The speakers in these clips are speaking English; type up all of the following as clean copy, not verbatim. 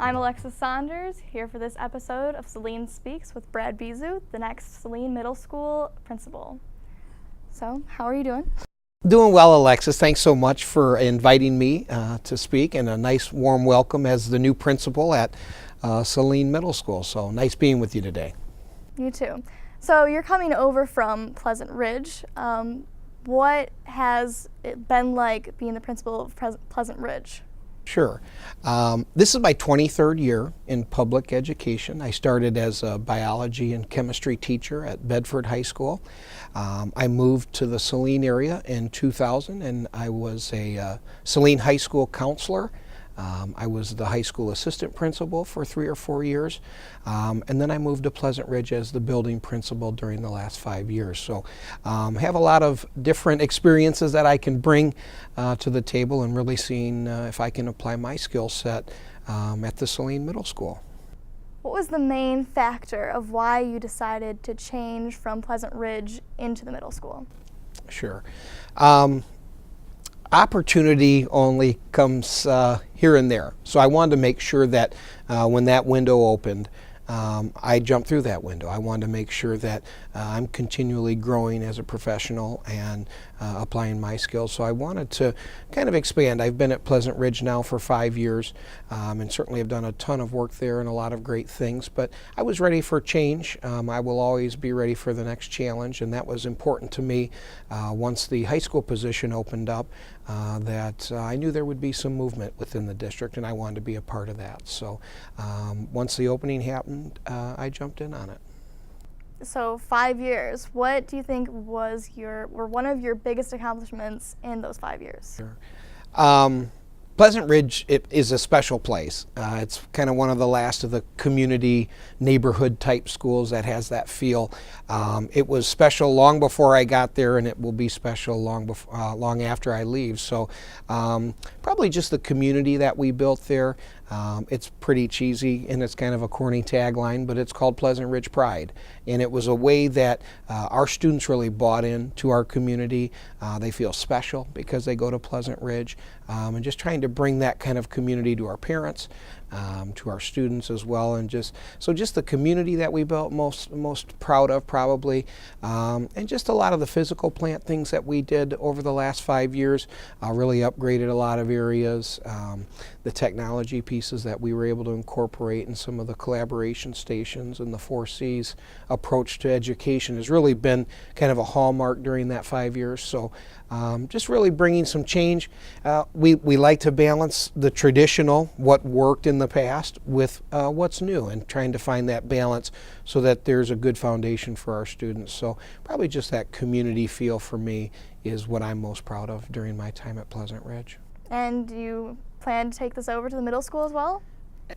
I'm Alexis Saunders, here for this episode of Saline Speaks with Brad Bezeau, the next Saline Middle School principal. So, how are you doing? Doing well, Alexis. Thanks so much for inviting me to speak, and a nice warm welcome as the new principal at Saline Middle School. So nice being with you today. You too. So you're coming over from Pleasant Ridge. What has it been like being the principal of Pleasant Ridge? Sure. This is my 23rd year in public education. I started as a biology and chemistry teacher at Bedford High School. I moved to the Saline area in 2000, and I was a Saline High School counselor. I was the high school assistant principal for 3 or 4 years, and then I moved to Pleasant Ridge as the building principal during the last 5 years. So have a lot of different experiences that I can bring to the table, and really seeing if I can apply my skill set at the Saline Middle School. What was the main factor of why you decided to change from Pleasant Ridge into the middle school? Sure. Opportunity only comes here and there. So I wanted to make sure that when that window opened, I jumped through that window. I wanted to make sure that I'm continually growing as a professional and applying my skills. So I wanted to kind of expand. I've been at Pleasant Ridge now for 5 years, and certainly have done a ton of work there and a lot of great things, but I was ready for change. I will always be ready for the next challenge, and that was important to me once the high school position opened up, that I knew there would be some movement within the district, and I wanted to be a part of that. So once the opening happened, I jumped in on it. So 5 years, what do you think was one of your biggest accomplishments in those 5 years? Sure. Pleasant Ridge is a special place. It's kind of one of the last of the community neighborhood type schools that has that feel. It was special long before I got there, and it will be special long after I leave. So probably just the community that we built there. It's pretty cheesy, and it's kind of a corny tagline, but it's called Pleasant Ridge Pride. And it was a way that our students really bought into our community. They feel special because they go to Pleasant Ridge, and just trying to bring that kind of community to our parents, to our students as well, and just the community that we built, most proud of probably, and just a lot of the physical plant things that we did over the last 5 years. Really upgraded a lot of areas. The technology pieces that we were able to incorporate in some of the collaboration stations, and the 4Cs approach to education has really been kind of a hallmark during that 5 years. So just really bringing some change. We like to balance the traditional, what worked in the past, with what's new, and trying to find that balance so that there's a good foundation for our students. So probably just that community feel for me is what I'm most proud of during my time at Pleasant Ridge. And do you plan to take this over to the middle school as well?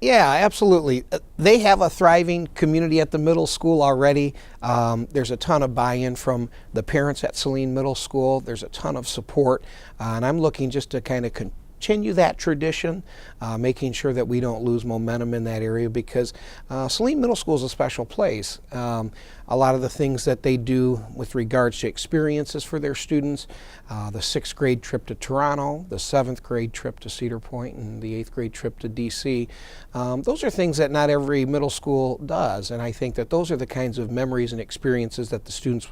Yeah, absolutely. They have a thriving community at the middle school already. There's a ton of buy-in from the parents at Saline Middle School. There's a ton of support, and I'm looking just to kind of continue that tradition, making sure that we don't lose momentum in that area, because Saline Middle School is a special place. A lot of the things that they do with regards to experiences for their students, the 6th grade trip to Toronto, the 7th grade trip to Cedar Point, and the 8th grade trip to DC, those are things that not every middle school does, and I think that those are the kinds of memories and experiences that the students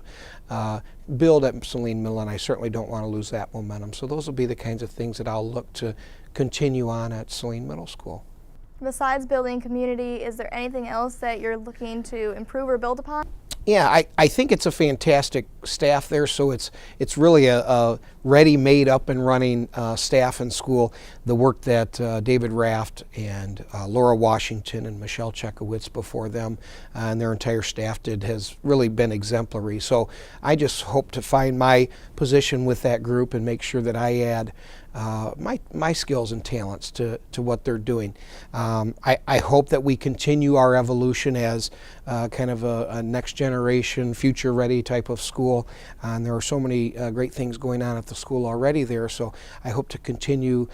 build at Saline Middle, and I certainly don't want to lose that momentum. So those will be the kinds of things that I'll look to continue on at Saline Middle School. Besides building community, is there anything else that you're looking to improve or build upon? Yeah, I think it's a fantastic staff there, so it's really a ready-made, up and running staff and school. The work that David Raft and Laura Washington and Michelle Chekowitz before them and their entire staff did has really been exemplary. So I just hope to find my position with that group and make sure that I add my skills and talents to what they're doing. I hope that we continue our evolution as kind of a next generation, future ready type of school. school, and there are so many great things going on at the school already there, so I hope to continue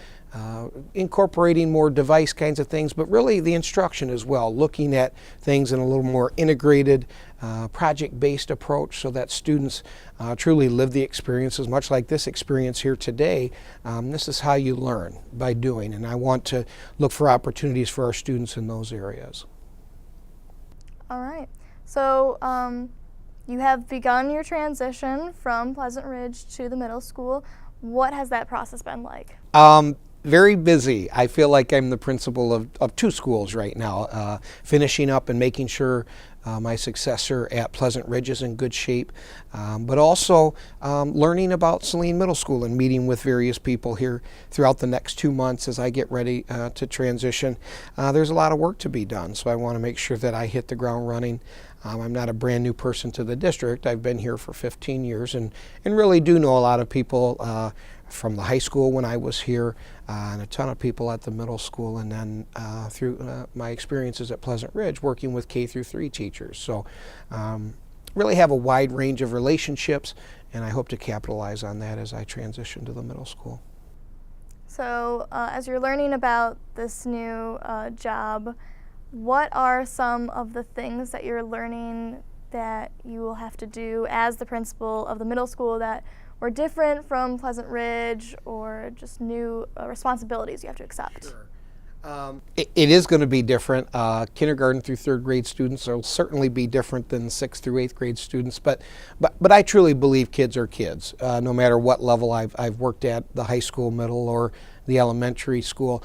incorporating more device kinds of things, but really the instruction as well, looking at things in a little more integrated, project-based approach so that students truly live the experiences, much like this experience here today. This is how you learn, by doing, and I want to look for opportunities for our students in those areas. All right. So you have begun your transition from Pleasant Ridge to the middle school. What has that process been like? Very busy. I feel like I'm the principal of two schools right now, finishing up and making sure my successor at Pleasant Ridge is in good shape, but also learning about Saline Middle School and meeting with various people here throughout the next 2 months as I get ready to transition. There's a lot of work to be done, so I want to make sure that I hit the ground running. I'm not a brand new person to the district. I've been here for 15 years and really do know a lot of people from the high school when I was here, and a ton of people at the middle school, and then through my experiences at Pleasant Ridge working with K through 3 teachers. So really have a wide range of relationships, and I hope to capitalize on that as I transition to the middle school. So as you're learning about this new job, what are some of the things that you're learning that you will have to do as the principal of the middle school that were different from Pleasant Ridge, or just new responsibilities you have to accept? Sure. It is going to be different. Kindergarten through 3rd grade students will certainly be different than 6th through 8th grade students, but I truly believe kids are kids, no matter what level I've worked at, the high school, middle, or the elementary school.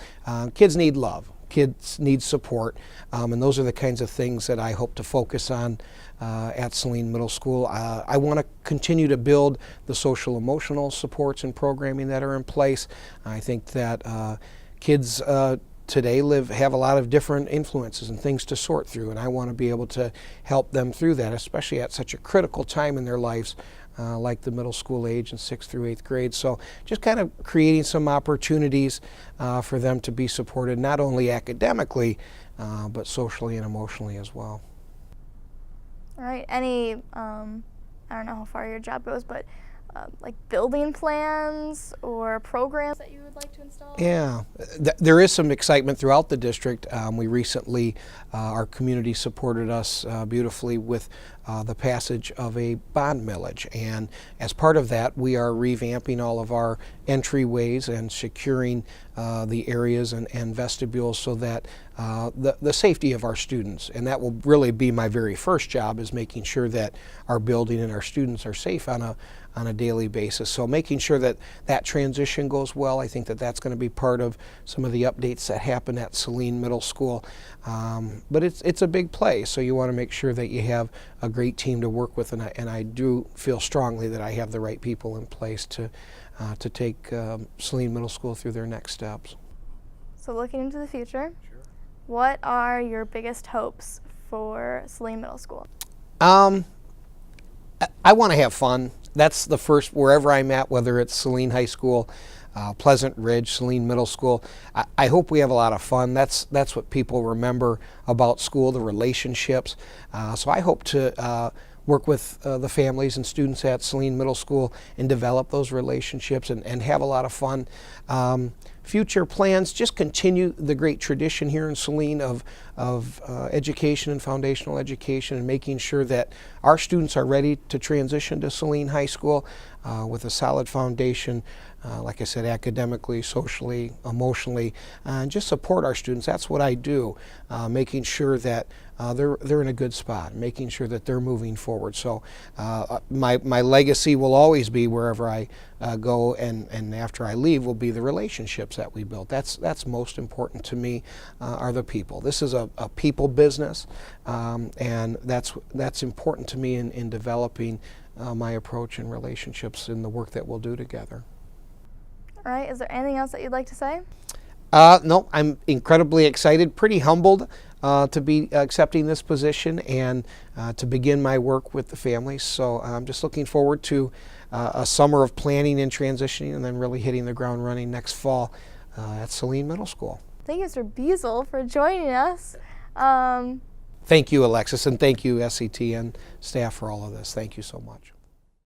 Kids need love. Kids need support, and those are the kinds of things that I hope to focus on at Saline Middle School. I want to continue to build the social emotional supports and programming that are in place. I think that kids today have a lot of different influences and things to sort through, and I want to be able to help them through that, especially at such a critical time in their lives, like the middle school age in 6th through 8th grade. So just kind of creating some opportunities for them to be supported, not only academically, but socially and emotionally as well. All right. Any, I don't know how far your job goes, but like building plans or programs that you would like to install? Yeah, there is some excitement throughout the district. We recently, our community supported us beautifully with the passage of a bond millage, and as part of that we are revamping all of our entryways and securing the areas and vestibules so that the safety of our students, and that will really be my very first job, is making sure that our building and our students are safe on a daily basis. So making sure that that transition goes well. I think that that's going to be part of some of the updates that happen at Saline Middle School. But it's a big place, so you want to make sure that you have a great team to work with, and I do feel strongly that I have the right people in place to take Saline Middle School through their next steps. So looking into the future, Sure. What are your biggest hopes for Saline Middle School? I want to have fun. That's the first, wherever I'm at, whether it's Saline High School, Pleasant Ridge, Saline Middle School. I hope we have a lot of fun. That's what people remember about school, the relationships. So I hope to work with the families and students at Saline Middle School and develop those relationships and have a lot of fun. Future plans, just continue the great tradition here in Saline of education and foundational education, and making sure that our students are ready to transition to Saline High School with a solid foundation, like I said, academically, socially, emotionally, and just support our students. That's what I do, making sure that they're in a good spot, making sure that they're moving forward. So my legacy will always be, wherever I go and after I leave, will be the relationships that we built. That's most important to me, are the people. This is a people business, and that's important to me in developing my approach and relationships in the work that we'll do together. All right, is there anything else that you'd like to say? No, I'm incredibly excited, pretty humbled to be accepting this position and to begin my work with the families. So I'm just looking forward to a summer of planning and transitioning, and then really hitting the ground running next fall at Saline Middle School. Thank you, Mr. Bezeau, for joining us. Thank you, Alexis, and thank you, SCT and staff, for all of this. Thank you so much.